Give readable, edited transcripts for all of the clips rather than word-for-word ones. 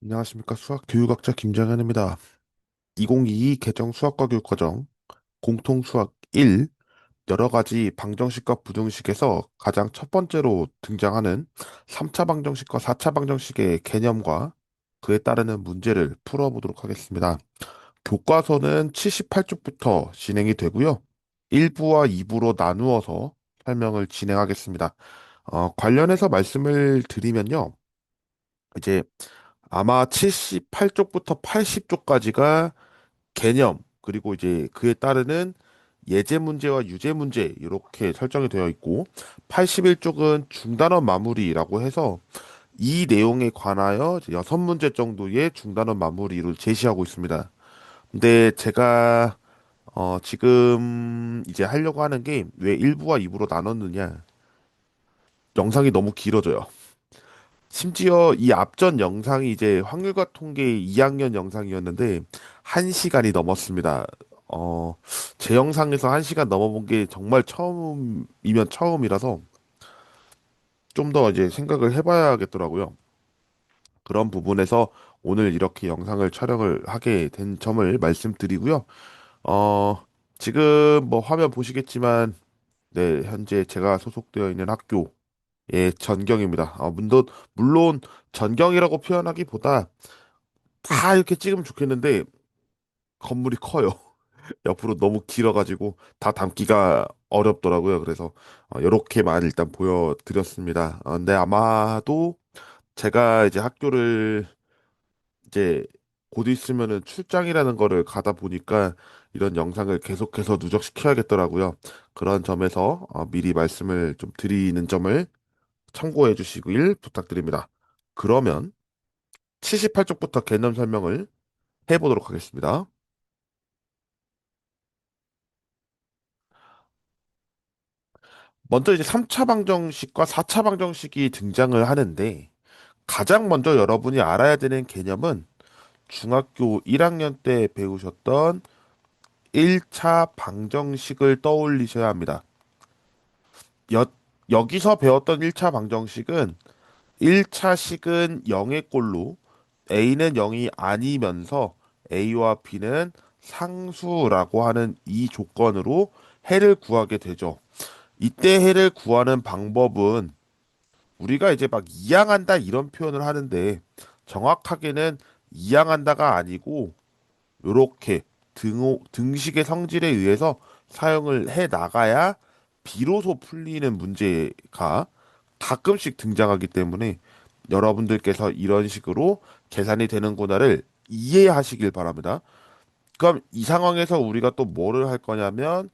안녕하십니까. 수학교육학자 김정현입니다. 2022 개정 수학과 교육과정 공통수학 1 여러 가지 방정식과 부등식에서 가장 첫 번째로 등장하는 3차 방정식과 4차 방정식의 개념과 그에 따르는 문제를 풀어보도록 하겠습니다. 교과서는 78쪽부터 진행이 되고요. 1부와 2부로 나누어서 설명을 진행하겠습니다. 관련해서 말씀을 드리면요. 이제 아마 78쪽부터 80쪽까지가 개념, 그리고 이제 그에 따르는 예제 문제와 유제 문제 이렇게 설정이 되어 있고 81쪽은 중단원 마무리라고 해서 이 내용에 관하여 이제 6문제 정도의 중단원 마무리를 제시하고 있습니다. 근데 제가 지금 이제 하려고 하는 게 왜 1부와 2부로 나눴느냐? 영상이 너무 길어져요. 심지어 이 앞전 영상이 이제 확률과 통계 2학년 영상이었는데 1시간이 넘었습니다. 어, 제 영상에서 1시간 넘어본 게 정말 처음이면 처음이라서 좀 더 이제 생각을 해봐야겠더라고요. 그런 부분에서 오늘 이렇게 영상을 촬영을 하게 된 점을 말씀드리고요. 어, 지금 뭐 화면 보시겠지만 네, 현재 제가 소속되어 있는 학교의 전경입니다. 물론 전경이라고 표현하기보다 다 이렇게 찍으면 좋겠는데 건물이 커요. 옆으로 너무 길어가지고 다 담기가 어렵더라고요. 그래서 이렇게만 일단 보여드렸습니다. 근데 아마도 제가 이제 학교를 이제 곧 있으면은 출장이라는 거를 가다 보니까 이런 영상을 계속해서 누적시켜야겠더라고요. 그런 점에서 미리 말씀을 좀 드리는 점을 참고해 주시길 부탁드립니다. 그러면 78쪽부터 개념 설명을 해보도록 하겠습니다. 먼저 이제 3차 방정식과 4차 방정식이 등장을 하는데 가장 먼저 여러분이 알아야 되는 개념은 중학교 1학년 때 배우셨던 1차 방정식을 떠올리셔야 합니다. 여, 여기서 배웠던 1차 방정식은 1차 식은 0의 꼴로 A는 0이 아니면서 A와 B는 상수라고 하는 이 조건으로 해를 구하게 되죠. 이때 해를 구하는 방법은 우리가 이제 막 이양한다 이런 표현을 하는데 정확하게는 이양한다가 아니고 요렇게 등식의 성질에 의해서 사용을 해 나가야 비로소 풀리는 문제가 가끔씩 등장하기 때문에 여러분들께서 이런 식으로 계산이 되는구나를 이해하시길 바랍니다. 그럼 이 상황에서 우리가 또 뭐를 할 거냐면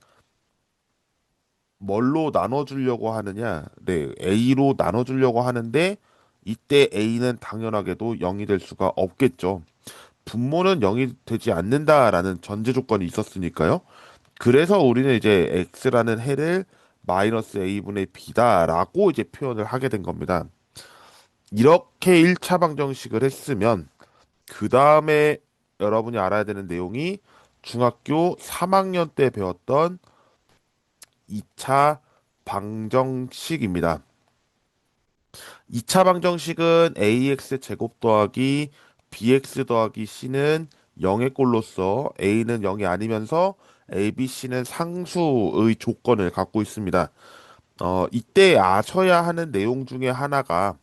뭘로 나눠주려고 하느냐? 네, A로 나눠주려고 하는데 이때 A는 당연하게도 0이 될 수가 없겠죠. 분모는 0이 되지 않는다라는 전제 조건이 있었으니까요. 그래서 우리는 이제 X라는 해를 마이너스 A분의 B다라고 이제 표현을 하게 된 겁니다. 이렇게 1차 방정식을 했으면 그 다음에 여러분이 알아야 되는 내용이 중학교 3학년 때 배웠던 2차 방정식입니다. 2차 방정식은 ax 제곱 더하기 bx 더하기 c는 0의 꼴로서 a는 0이 아니면서 a, b, c는 상수의 조건을 갖고 있습니다. 이때 아셔야 하는 내용 중에 하나가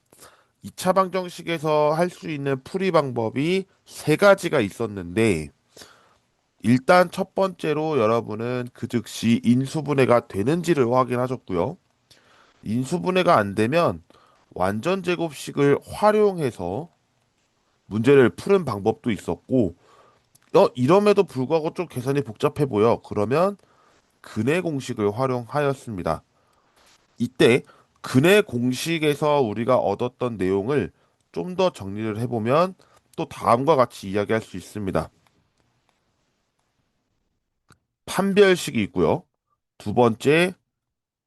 2차 방정식에서 할 수 있는 풀이 방법이 세 가지가 있었는데 일단 첫 번째로 여러분은 그 즉시 인수분해가 되는지를 확인하셨고요. 인수분해가 안 되면 완전 제곱식을 활용해서 문제를 푸는 방법도 있었고, 이럼에도 불구하고 좀 계산이 복잡해 보여. 그러면 근해 공식을 활용하였습니다. 이때 근해 공식에서 우리가 얻었던 내용을 좀 더 정리를 해보면 또 다음과 같이 이야기할 수 있습니다. 판별식이 있고요. 두 번째,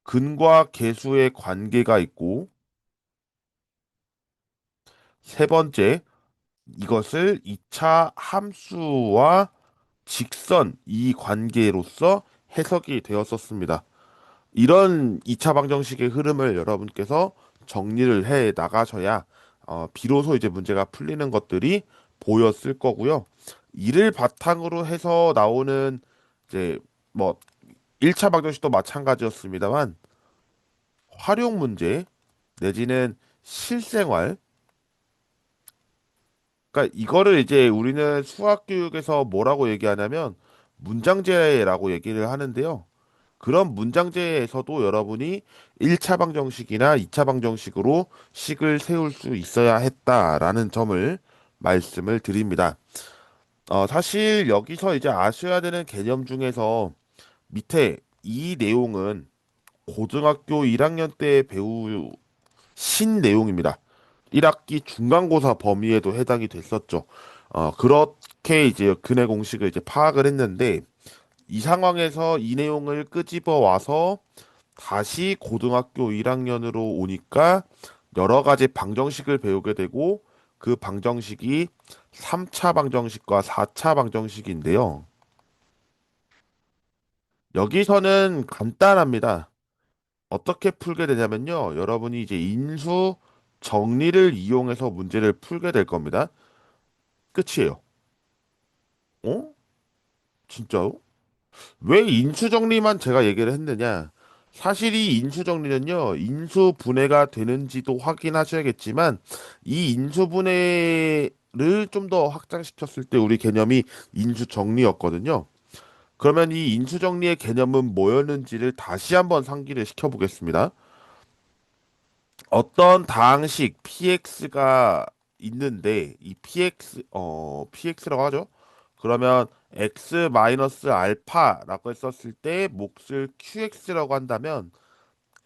근과 계수의 관계가 있고, 세 번째, 이것을 2차 함수와 직선 이 관계로서 해석이 되었었습니다. 이런 2차 방정식의 흐름을 여러분께서 정리를 해 나가셔야 비로소 이제 문제가 풀리는 것들이 보였을 거고요. 이를 바탕으로 해서 나오는 이제 뭐 1차 방정식도 마찬가지였습니다만 활용 문제 내지는 실생활, 그러니까 이거를 이제 우리는 수학 교육에서 뭐라고 얘기하냐면 문장제라고 얘기를 하는데요. 그런 문장제에서도 여러분이 1차 방정식이나 2차 방정식으로 식을 세울 수 있어야 했다라는 점을 말씀을 드립니다. 사실 여기서 이제 아셔야 되는 개념 중에서 밑에 이 내용은 고등학교 1학년 때 배우신 내용입니다. 1학기 중간고사 범위에도 해당이 됐었죠. 그렇게 이제 근해 공식을 이제 파악을 했는데 이 상황에서 이 내용을 끄집어 와서 다시 고등학교 1학년으로 오니까 여러 가지 방정식을 배우게 되고 그 방정식이 3차 방정식과 4차 방정식인데요. 여기서는 간단합니다. 어떻게 풀게 되냐면요. 여러분이 이제 인수 정리를 이용해서 문제를 풀게 될 겁니다. 끝이에요. 어? 진짜요? 왜 인수정리만 제가 얘기를 했느냐? 사실 이 인수정리는요, 인수분해가 되는지도 확인하셔야겠지만, 이 인수분해를 좀 더 확장시켰을 때 우리 개념이 인수정리였거든요. 그러면 이 인수정리의 개념은 뭐였는지를 다시 한번 상기를 시켜보겠습니다. 어떤 다항식 px가 있는데 이 px라고 하죠. 그러면 x 마이너스 알파라고 했었을 때 몫을 qx라고 한다면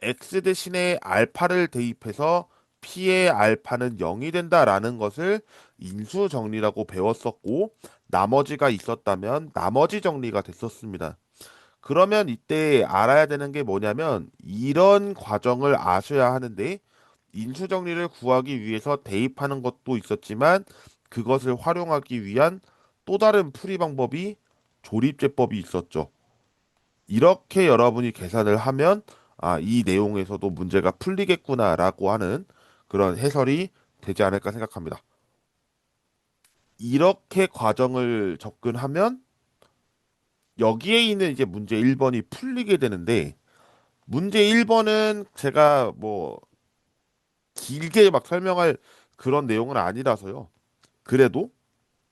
x 대신에 알파를 대입해서 p의 알파는 0이 된다라는 것을 인수 정리라고 배웠었고 나머지가 있었다면 나머지 정리가 됐었습니다. 그러면 이때 알아야 되는 게 뭐냐면 이런 과정을 아셔야 하는데 인수정리를 구하기 위해서 대입하는 것도 있었지만 그것을 활용하기 위한 또 다른 풀이 방법이 조립제법이 있었죠. 이렇게 여러분이 계산을 하면 이 내용에서도 문제가 풀리겠구나라고 하는 그런 해설이 되지 않을까 생각합니다. 이렇게 과정을 접근하면 여기에 있는 이제 문제 1번이 풀리게 되는데 문제 1번은 제가 뭐 길게 막 설명할 그런 내용은 아니라서요. 그래도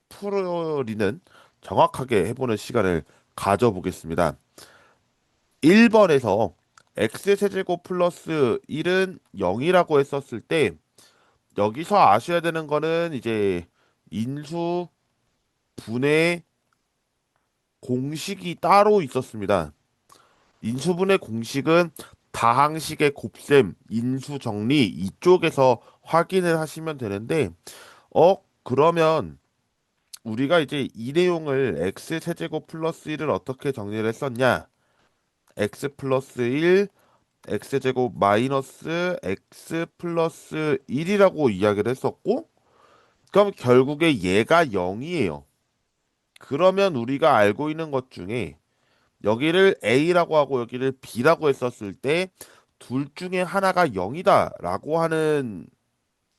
풀이는 정확하게 해보는 시간을 가져보겠습니다. 1번에서 x세제곱 플러스 1은 0이라고 했었을 때 여기서 아셔야 되는 거는 이제 인수 분해 공식이 따로 있었습니다. 인수분해 공식은 다항식의 곱셈, 인수 정리 이쪽에서 확인을 하시면 되는데 그러면 우리가 이제 이 내용을 x 세제곱 플러스 1을 어떻게 정리를 했었냐? x 플러스 1, x 제곱 마이너스 x 플러스 1이라고 이야기를 했었고, 그럼 결국에 얘가 0이에요. 그러면 우리가 알고 있는 것 중에 여기를 a라고 하고 여기를 b라고 했었을 때 둘 중에 하나가 0이다라고 하는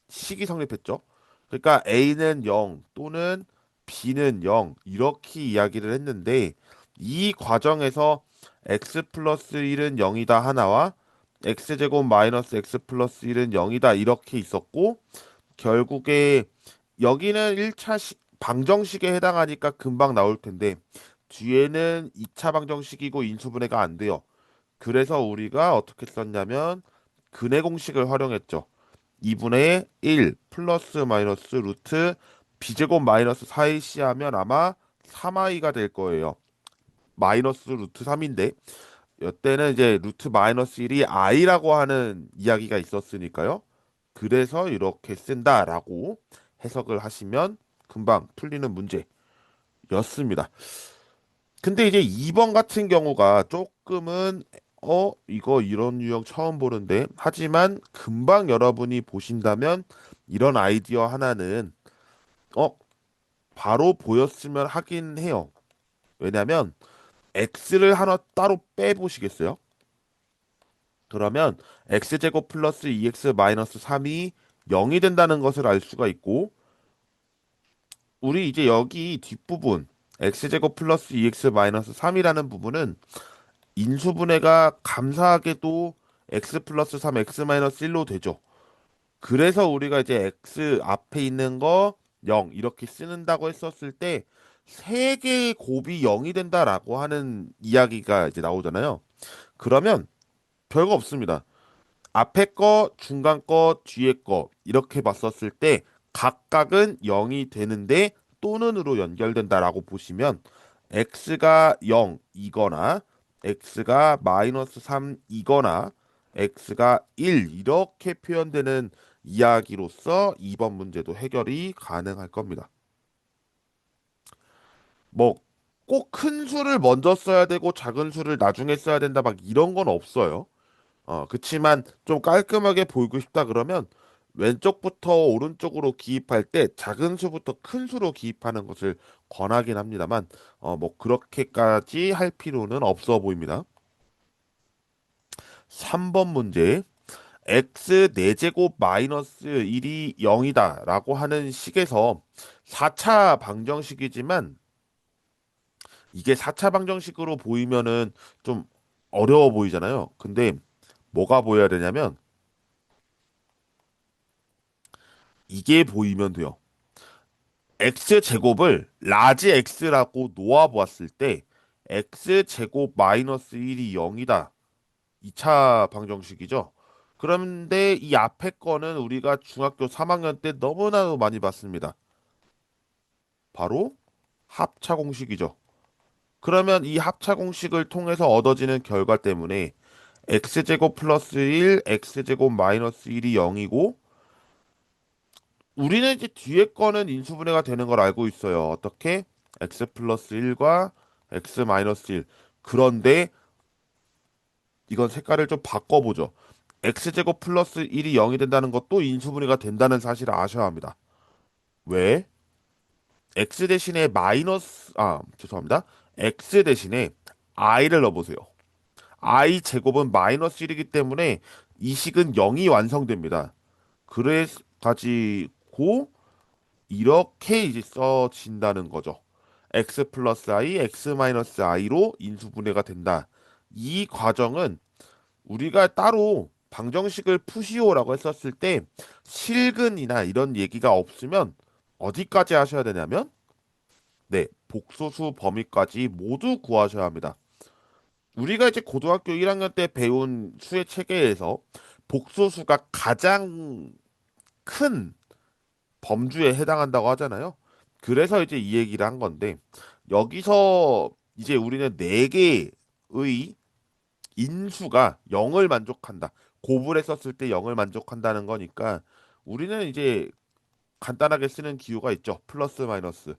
식이 성립했죠. 그러니까 A는 0 또는 B는 0 이렇게 이야기를 했는데 이 과정에서 x 플러스 1은 0이다 하나와 x제곱 마이너스 x 플러스 1은 0이다 이렇게 있었고 결국에 여기는 1차 방정식에 해당하니까 금방 나올 텐데 뒤에는 2차 방정식이고 인수분해가 안 돼요. 그래서 우리가 어떻게 썼냐면 근해 공식을 활용했죠. 2분의 1 플러스 마이너스 루트 b제곱 마이너스 4ac 하면 아마 3i가 될 거예요. 마이너스 루트 3인데 이때는 이제 루트 마이너스 1이 i라고 하는 이야기가 있었으니까요. 그래서 이렇게 쓴다라고 해석을 하시면 금방 풀리는 문제였습니다. 근데 이제 2번 같은 경우가 조금은 이거 이런 유형 처음 보는데 하지만 금방 여러분이 보신다면 이런 아이디어 하나는 어 바로 보였으면 하긴 해요. 왜냐면 x를 하나 따로 빼보시겠어요? 그러면 x제곱 플러스 2x 마이너스 3이 0이 된다는 것을 알 수가 있고, 우리 이제 여기 뒷부분 x제곱 플러스 2x 마이너스 3이라는 부분은 인수분해가 감사하게도 x 플러스 3 x 마이너스 1로 되죠. 그래서 우리가 이제 x 앞에 있는 거 0 이렇게 쓰는다고 했었을 때 세 개의 곱이 0이 된다라고 하는 이야기가 이제 나오잖아요. 그러면 별거 없습니다. 앞에 거, 중간 거, 뒤에 거 이렇게 봤었을 때 각각은 0이 되는데 또는으로 연결된다라고 보시면 x가 0이거나 x가 마이너스 3이거나 x가 1 이렇게 표현되는 이야기로서 2번 문제도 해결이 가능할 겁니다. 뭐 꼭 큰 수를 먼저 써야 되고 작은 수를 나중에 써야 된다 막 이런 건 없어요. 그치만 좀 깔끔하게 보이고 싶다 그러면 왼쪽부터 오른쪽으로 기입할 때 작은 수부터 큰 수로 기입하는 것을 권하긴 합니다만, 뭐 그렇게까지 할 필요는 없어 보입니다. 3번 문제. x 4제곱 마이너스 1이 0이다 라고 하는 식에서 4차 방정식이지만 이게 4차 방정식으로 보이면은 좀 어려워 보이잖아요. 근데 뭐가 보여야 되냐면 이게 보이면 돼요. x 제곱을 라지 x라고 놓아 보았을 때 x 제곱 마이너스 1이 0이다. 2차 방정식이죠. 그런데 이 앞에 거는 우리가 중학교 3학년 때 너무나도 많이 봤습니다. 바로 합차 공식이죠. 그러면 이 합차 공식을 통해서 얻어지는 결과 때문에 x제곱 플러스 1, x제곱 마이너스 1이 0이고 우리는 이제 뒤에 거는 인수분해가 되는 걸 알고 있어요. 어떻게? x 플러스 1과 x 마이너스 1. 그런데 이건 색깔을 좀 바꿔보죠. x제곱 플러스 1이 0이 된다는 것도 인수분해가 된다는 사실을 아셔야 합니다. 왜? x 대신에 죄송합니다. x 대신에 i를 넣어보세요. i 제곱은 마이너스 1이기 때문에 이 식은 0이 완성됩니다. 그래 가지고 이렇게 이제 써진다는 거죠. x 플러스 i, x 마이너스 i로 인수분해가 된다. 이 과정은 우리가 따로 방정식을 푸시오라고 했었을 때 실근이나 이런 얘기가 없으면 어디까지 하셔야 되냐면 네, 복소수 범위까지 모두 구하셔야 합니다. 우리가 이제 고등학교 1학년 때 배운 수의 체계에서 복소수가 가장 큰 범주에 해당한다고 하잖아요. 그래서 이제 이 얘기를 한 건데 여기서 이제 우리는 네 개의 인수가 0을 만족한다. 곱을 했었을 때 0을 만족한다는 거니까 우리는 이제 간단하게 쓰는 기호가 있죠. 플러스 마이너스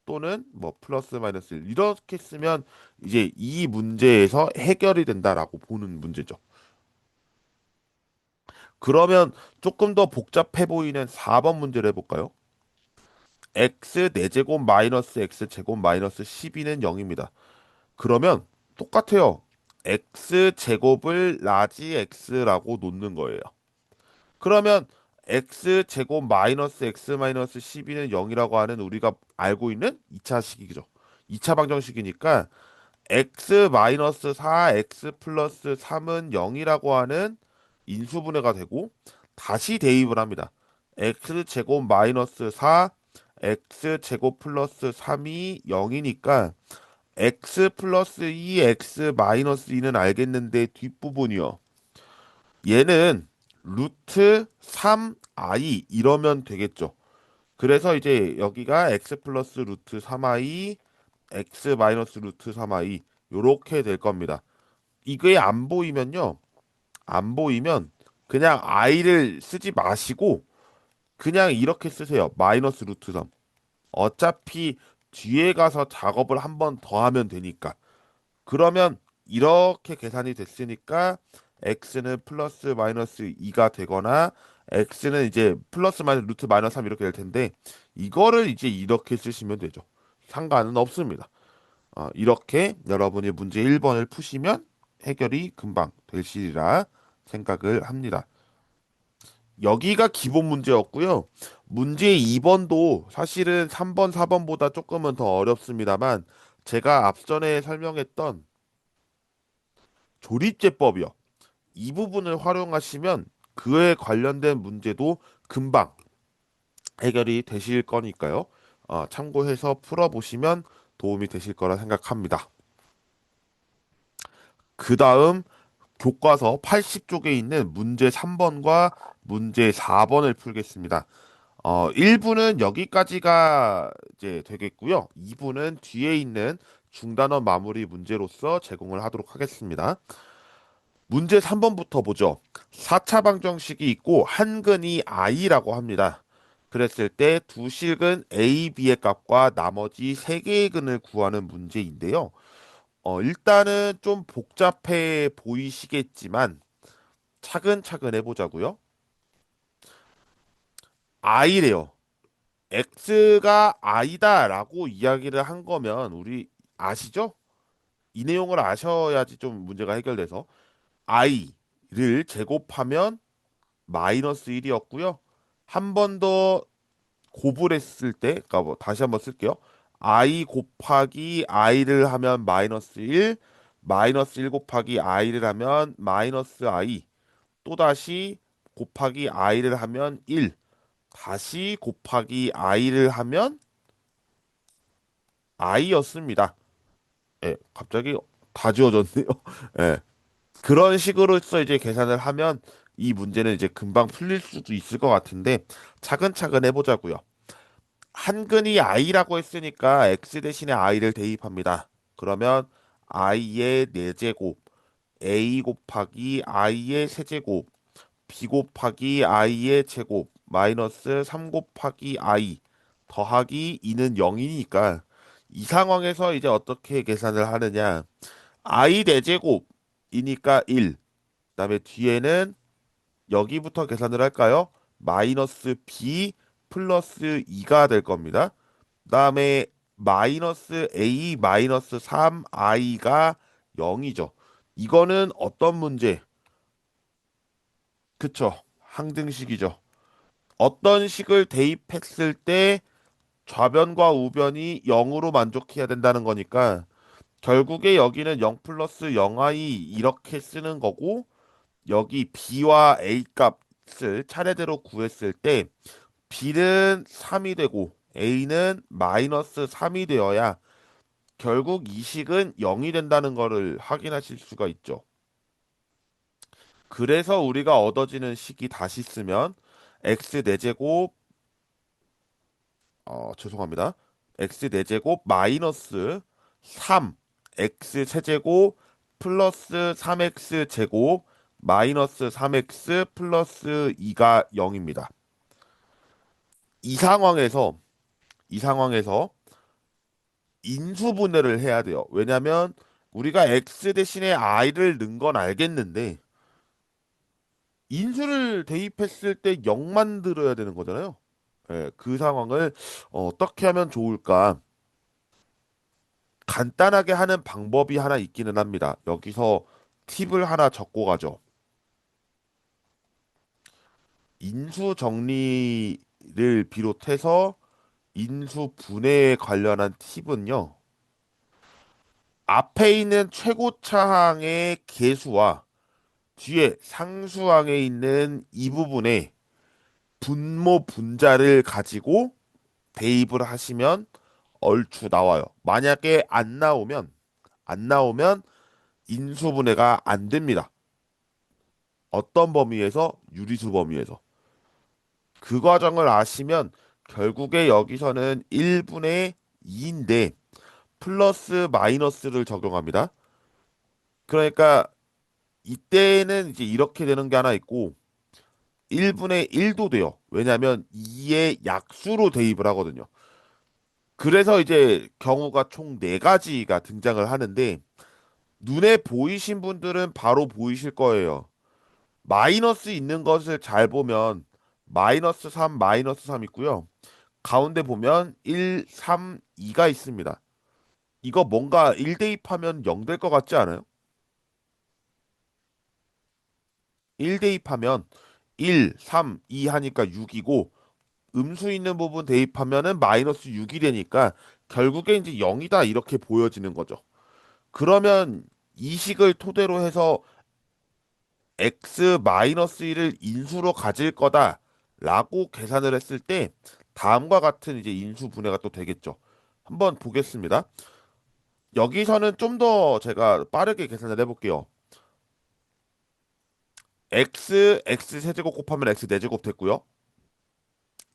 또는 뭐 플러스 마이너스 1 이렇게 쓰면 이제 이 문제에서 해결이 된다라고 보는 문제죠. 그러면 조금 더 복잡해 보이는 4번 문제를 해볼까요? x 4제곱 마이너스 x 제곱 마이너스 12는 0입니다. 그러면 똑같아요. x 제곱을 라지 x라고 놓는 거예요. 그러면 x 제곱 마이너스 x 마이너스 12는 0이라고 하는 우리가 알고 있는 2차식이죠. 2차 방정식이니까 x 마이너스 4 x 플러스 3은 0이라고 하는 인수분해가 되고 다시 대입을 합니다. x 제곱 마이너스 4 x 제곱 플러스 3이 0이니까 x 플러스 2 x 마이너스 2는 알겠는데 뒷부분이요. 얘는 루트 3i 이러면 되겠죠. 그래서 이제 여기가 x 플러스 루트 3i x 마이너스 루트 3i 요렇게 될 겁니다. 이게 안 보이면요. 안 보이면 그냥 i를 쓰지 마시고 그냥 이렇게 쓰세요. 마이너스 루트 3. 어차피 뒤에 가서 작업을 한 번 더 하면 되니까. 그러면 이렇게 계산이 됐으니까 x는 플러스 마이너스 2가 되거나 x는 이제 플러스 마이너스 루트 마이너스 3 이렇게 될 텐데 이거를 이제 이렇게 쓰시면 되죠. 상관은 없습니다. 이렇게 여러분이 문제 1번을 푸시면 해결이 금방 되시리라 생각을 합니다. 여기가 기본 문제였고요. 문제 2번도 사실은 3번, 4번보다 조금은 더 어렵습니다만 제가 앞전에 설명했던 조립제법이요. 이 부분을 활용하시면 그에 관련된 문제도 금방 해결이 되실 거니까요. 참고해서 풀어보시면 도움이 되실 거라 생각합니다. 그 다음 교과서 80쪽에 있는 문제 3번과 문제 4번을 풀겠습니다. 1부는 여기까지가 이제 되겠고요. 2부는 뒤에 있는 중단원 마무리 문제로서 제공을 하도록 하겠습니다. 문제 3번부터 보죠. 4차 방정식이 있고 한 근이 i라고 합니다. 그랬을 때 두 실근 a, b의 값과 나머지 세 개의 근을 구하는 문제인데요. 일단은 좀 복잡해 보이시겠지만 차근차근 해보자고요. i래요. x가 i다라고 이야기를 한 거면 우리 아시죠? 이 내용을 아셔야지 좀 문제가 해결돼서 i를 제곱하면 마이너스 1이었고요. 한 번 더 곱을했을 때, 그러니까 뭐 다시 한번 쓸게요. i 곱하기 i를 하면 마이너스 1, 마이너스 1 곱하기 i를 하면 마이너스 i, 또다시 곱하기 i를 하면 1, 다시 곱하기 i를 하면 i였습니다. 예, 갑자기 다 지워졌네요. 예. 그런 식으로서 이제 계산을 하면 이 문제는 이제 금방 풀릴 수도 있을 것 같은데 차근차근 해보자고요. 한근이 i라고 했으니까 x 대신에 i를 대입합니다. 그러면 i의 4제곱, a 곱하기 i의 세제곱, b 곱하기 i의 제곱, 마이너스 3 곱하기 i 더하기 2는 0이니까 이 상황에서 이제 어떻게 계산을 하느냐. i 4제곱이니까 1. 그다음에 뒤에는 여기부터 계산을 할까요? 마이너스 b 플러스 2가 될 겁니다. 그다음에 마이너스 a 마이너스 3i가 0이죠. 이거는 어떤 문제? 그쵸. 항등식이죠. 어떤 식을 대입했을 때 좌변과 우변이 0으로 만족해야 된다는 거니까 결국에 여기는 0 플러스 0i 이렇게 쓰는 거고 여기 b와 a 값을 차례대로 구했을 때 b는 3이 되고 a는 마이너스 3이 되어야 결국 이 식은 0이 된다는 것을 확인하실 수가 있죠. 그래서 우리가 얻어지는 식이 다시 쓰면 x 4제곱 죄송합니다. x 4제곱 마이너스 3 x 세제곱 플러스 3x 제곱 마이너스 3x 플러스 2가 0입니다. 이 상황에서 인수분해를 해야 돼요. 왜냐하면 우리가 x 대신에 i를 넣은 건 알겠는데 인수를 대입했을 때 0만 들어야 되는 거잖아요. 예, 그 상황을 어떻게 하면 좋을까? 간단하게 하는 방법이 하나 있기는 합니다. 여기서 팁을 하나 적고 가죠. 인수 정리를 비롯해서 인수 분해에 관련한 팁은요. 앞에 있는 최고차항의 계수와 뒤에 상수항에 있는 이 부분에 분모 분자를 가지고 대입을 하시면 얼추 나와요. 만약에 안 나오면 인수분해가 안 됩니다. 어떤 범위에서? 유리수 범위에서. 그 과정을 아시면 결국에 여기서는 1분의 2인데 플러스 마이너스를 적용합니다. 그러니까 이때는 이제 이렇게 되는 게 하나 있고 1분의 1도 돼요. 왜냐하면 2의 약수로 대입을 하거든요. 그래서 이제 경우가 총 4가지가 등장을 하는데 눈에 보이신 분들은 바로 보이실 거예요. 마이너스 있는 것을 잘 보면 마이너스 3, 마이너스 3 있고요. 가운데 보면 1, 3, 2가 있습니다. 이거 뭔가 1 대입하면 0 될 것 같지 않아요? 1 대입하면 1, 3, 2 하니까 6이고 음수 있는 부분 대입하면은 마이너스 6이 되니까 결국에 이제 0이다 이렇게 보여지는 거죠. 그러면 이 식을 토대로 해서 x 마이너스 1을 인수로 가질 거다라고 계산을 했을 때 다음과 같은 이제 인수 분해가 또 되겠죠. 한번 보겠습니다. 여기서는 좀 더 제가 빠르게 계산을 해볼게요. x 세제곱 곱하면 x 네제곱 됐고요.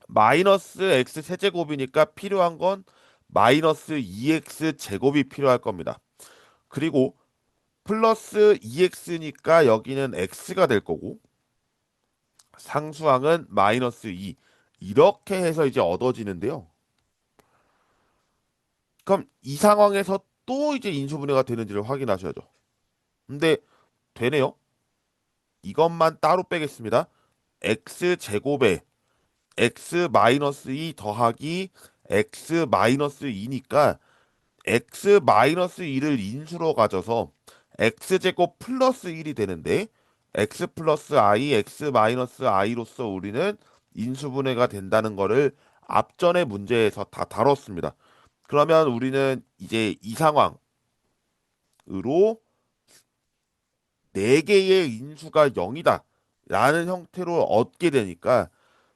마이너스 x 세제곱이니까 필요한 건 마이너스 2x 제곱이 필요할 겁니다. 그리고 플러스 2x니까 여기는 x가 될 거고 상수항은 마이너스 2 이렇게 해서 이제 얻어지는데요. 그럼 이 상황에서 또 이제 인수분해가 되는지를 확인하셔야죠. 근데 되네요. 이것만 따로 빼겠습니다. x 제곱에 x 마이너스 2 더하기 x 마이너스 2니까 x 마이너스 2를 인수로 가져서 x 제곱 플러스 1이 되는데 x 플러스 i, x 마이너스 i로서 우리는 인수분해가 된다는 거를 앞전의 문제에서 다 다뤘습니다. 그러면 우리는 이제 이 상황으로 네개의 인수가 0이다 라는 형태로 얻게 되니까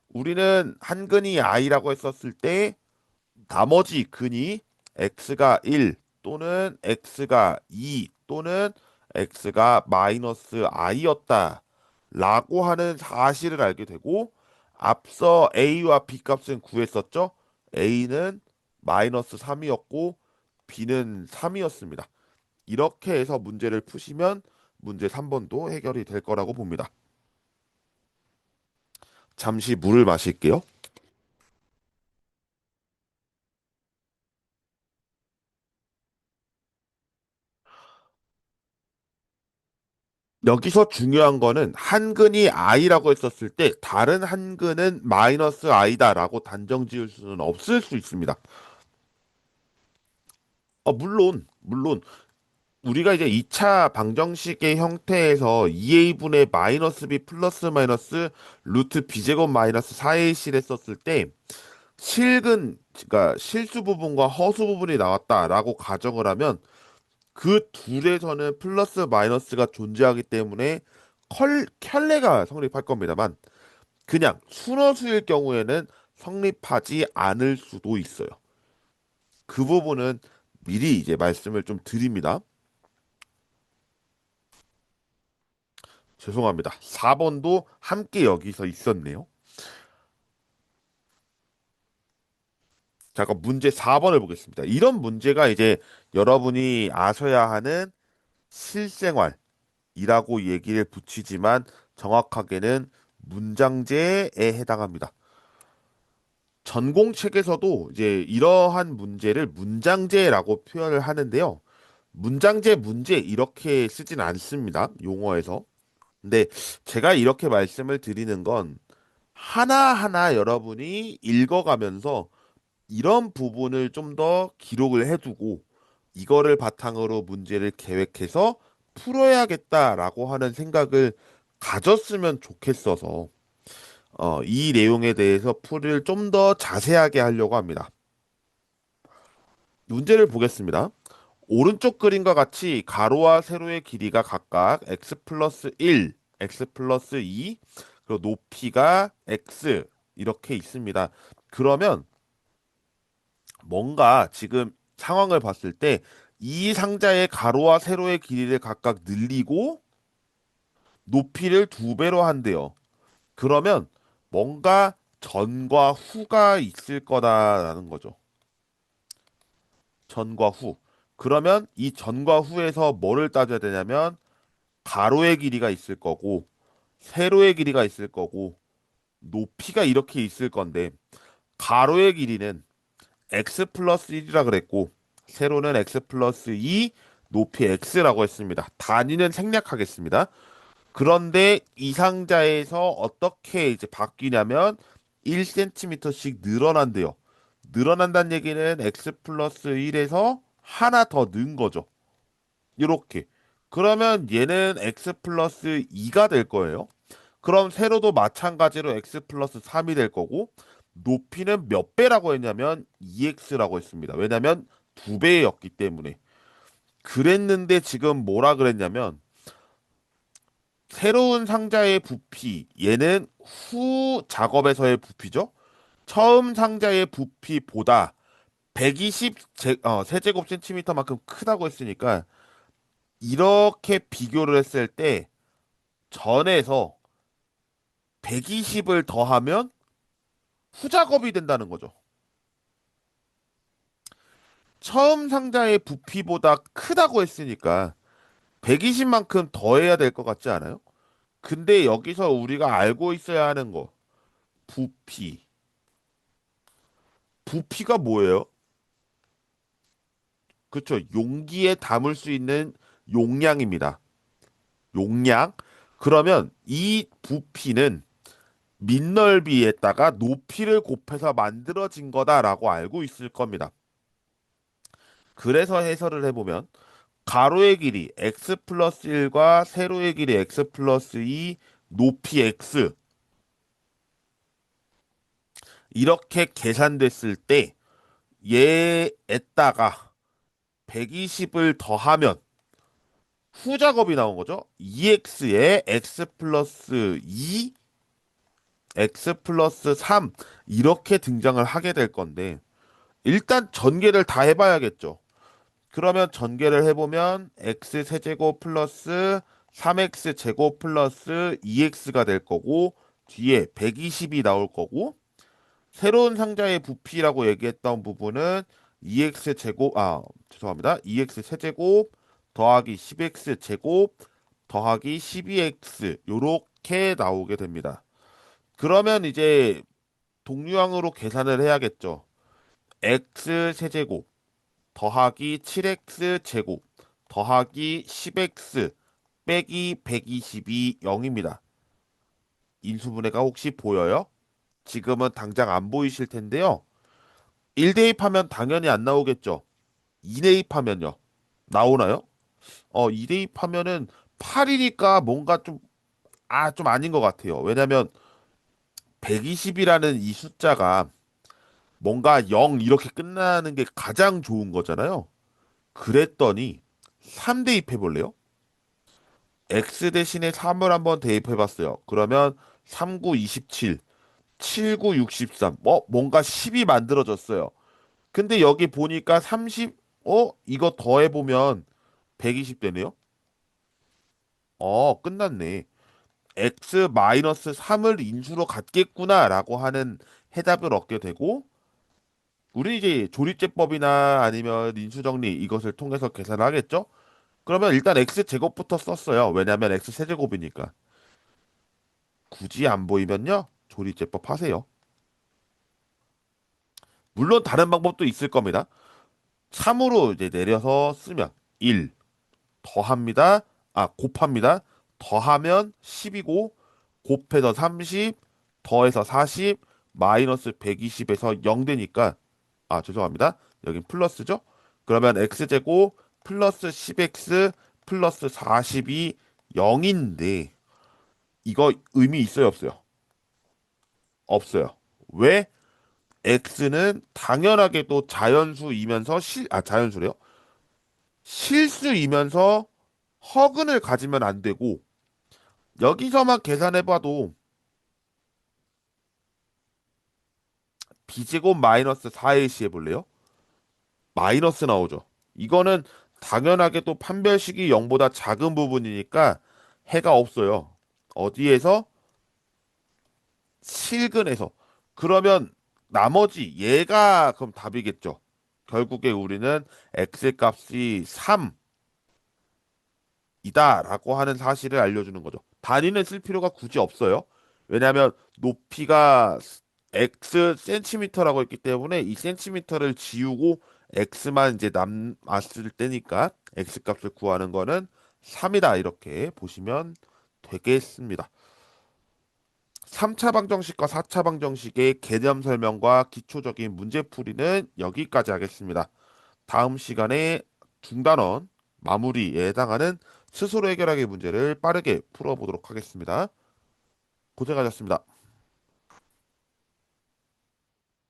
우리는 한근이 i라고 했었을 때 나머지 근이 x가 1 또는 x가 2 또는 x가 마이너스 i였다 라고 하는 사실을 알게 되고 앞서 a와 b 값은 구했었죠. a는 마이너스 3이었고 b는 3이었습니다. 이렇게 해서 문제를 푸시면 문제 3번도 해결이 될 거라고 봅니다. 잠시 물을 마실게요. 여기서 중요한 거는 한근이 i라고 했었을 때 다른 한근은 마이너스 i다라고 단정 지을 수는 없을 수 있습니다. 물론 우리가 이제 2차 방정식의 형태에서 2a분의 마이너스 b 플러스 마이너스 루트 b제곱 마이너스 4ac 했었을 때 실근 그러니까 실수 부분과 허수 부분이 나왔다라고 가정을 하면 그 둘에서는 플러스 마이너스가 존재하기 때문에 켤레가 성립할 겁니다만 그냥 순허수일 경우에는 성립하지 않을 수도 있어요. 그 부분은 미리 이제 말씀을 좀 드립니다. 죄송합니다. 4번도 함께 여기서 있었네요. 자, 그럼 문제 4번을 보겠습니다. 이런 문제가 이제 여러분이 아셔야 하는 실생활이라고 얘기를 붙이지만 정확하게는 문장제에 해당합니다. 전공책에서도 이제 이러한 문제를 문장제라고 표현을 하는데요. 문장제 문제 이렇게 쓰진 않습니다. 용어에서. 근데 제가 이렇게 말씀을 드리는 건 하나하나 여러분이 읽어가면서 이런 부분을 좀 더 기록을 해두고 이거를 바탕으로 문제를 계획해서 풀어야겠다라고 하는 생각을 가졌으면 좋겠어서 이 내용에 대해서 풀이를 좀 더 자세하게 하려고 합니다. 문제를 보겠습니다. 오른쪽 그림과 같이 가로와 세로의 길이가 각각 x 플러스 1, x 플러스 2, 그리고 높이가 x 이렇게 있습니다. 그러면 뭔가 지금 상황을 봤을 때 이 상자의 가로와 세로의 길이를 각각 늘리고 높이를 두 배로 한대요. 그러면 뭔가 전과 후가 있을 거다라는 거죠. 전과 후. 그러면 이 전과 후에서 뭐를 따져야 되냐면 가로의 길이가 있을 거고 세로의 길이가 있을 거고 높이가 이렇게 있을 건데 가로의 길이는 x 플러스 1이라 그랬고 세로는 x 플러스 2 높이 x라고 했습니다. 단위는 생략하겠습니다. 그런데 이 상자에서 어떻게 이제 바뀌냐면 1cm씩 늘어난대요. 늘어난다는 얘기는 x 플러스 1에서 하나 더 는 거죠. 이렇게. 그러면 얘는 x 플러스 2가 될 거예요. 그럼 세로도 마찬가지로 x 플러스 3이 될 거고 높이는 몇 배라고 했냐면 2x라고 했습니다. 왜냐면 두 배였기 때문에. 그랬는데 지금 뭐라 그랬냐면 새로운 상자의 부피 얘는 후 작업에서의 부피죠. 처음 상자의 부피보다 120 세제곱 센티미터만큼 크다고 했으니까 이렇게 비교를 했을 때 전에서 120을 더하면 후작업이 된다는 거죠. 처음 상자의 부피보다 크다고 했으니까 120만큼 더해야 될 것 같지 않아요? 근데 여기서 우리가 알고 있어야 하는 거, 부피. 부피가 뭐예요? 그렇죠. 용기에 담을 수 있는 용량입니다. 용량. 그러면 이 부피는 밑넓이에다가 높이를 곱해서 만들어진 거다라고 알고 있을 겁니다. 그래서 해설을 해보면 가로의 길이 x 플러스 1과 세로의 길이 x 플러스 2, 높이 x 이렇게 계산됐을 때 얘에다가 120을 더하면 후작업이 나온 거죠. 2x에 x 플러스 2, x 플러스 3 이렇게 등장을 하게 될 건데 일단 전개를 다 해봐야겠죠. 그러면 전개를 해보면 x 세제곱 플러스 3x 제곱 플러스 2x가 될 거고 뒤에 120이 나올 거고 새로운 상자의 부피라고 얘기했던 부분은 2x 제곱 죄송합니다. 2x 세제곱 더하기 10x 제곱 더하기 12x 요렇게 나오게 됩니다. 그러면 이제 동류항으로 계산을 해야겠죠. x 세제곱 더하기 7x 제곱 더하기 10x 빼기 120이 0입니다. 인수분해가 혹시 보여요? 지금은 당장 안 보이실 텐데요. 1 대입하면 당연히 안 나오겠죠. 2 대입하면요. 나오나요? 2 대입하면은 8이니까 뭔가 좀 아닌 것 같아요. 왜냐면 120이라는 이 숫자가 뭔가 0 이렇게 끝나는 게 가장 좋은 거잖아요. 그랬더니 3 대입해 볼래요? x 대신에 3을 한번 대입해 봤어요. 그러면 3, 9, 27, 7, 9, 63. 뭔가 10이 만들어졌어요. 근데 여기 보니까 30, 이거 더해 보면 120 되네요. 끝났네. x 마이너스 3을 인수로 갖겠구나라고 하는 해답을 얻게 되고 우리 이제 조립제법이나 아니면 인수정리 이것을 통해서 계산을 하겠죠? 그러면 일단 x 제곱부터 썼어요. 왜냐하면 x 세제곱이니까. 굳이 안 보이면요. 조립제법 하세요. 물론 다른 방법도 있을 겁니다. 3으로 이제 내려서 쓰면 1 더합니다. 곱합니다. 더하면 10이고 곱해서 30 더해서 40 마이너스 120에서 0 되니까 죄송합니다. 여긴 플러스죠? 그러면 x제곱 플러스 10x 플러스 40이 0인데 이거 의미 있어요, 없어요? 없어요. 왜? x는 당연하게도 자연수이면서 자연수래요. 실수이면서 허근을 가지면 안 되고 여기서만 계산해봐도 b제곱 마이너스 4ac 해볼래요? 마이너스 나오죠. 이거는 당연하게도 판별식이 0보다 작은 부분이니까 해가 없어요. 어디에서? 실근에서. 그러면 나머지 얘가 그럼 답이겠죠. 결국에 우리는 x 값이 3이다라고 하는 사실을 알려주는 거죠. 단위는 쓸 필요가 굳이 없어요. 왜냐하면 높이가 x 센티미터라고 했기 때문에 이 센티미터를 지우고 x만 이제 남았을 때니까 x 값을 구하는 거는 3이다 이렇게 보시면 되겠습니다. 3차 방정식과 4차 방정식의 개념 설명과 기초적인 문제풀이는 여기까지 하겠습니다. 다음 시간에 중단원 마무리에 해당하는 스스로 해결하기 문제를 빠르게 풀어보도록 하겠습니다. 고생하셨습니다.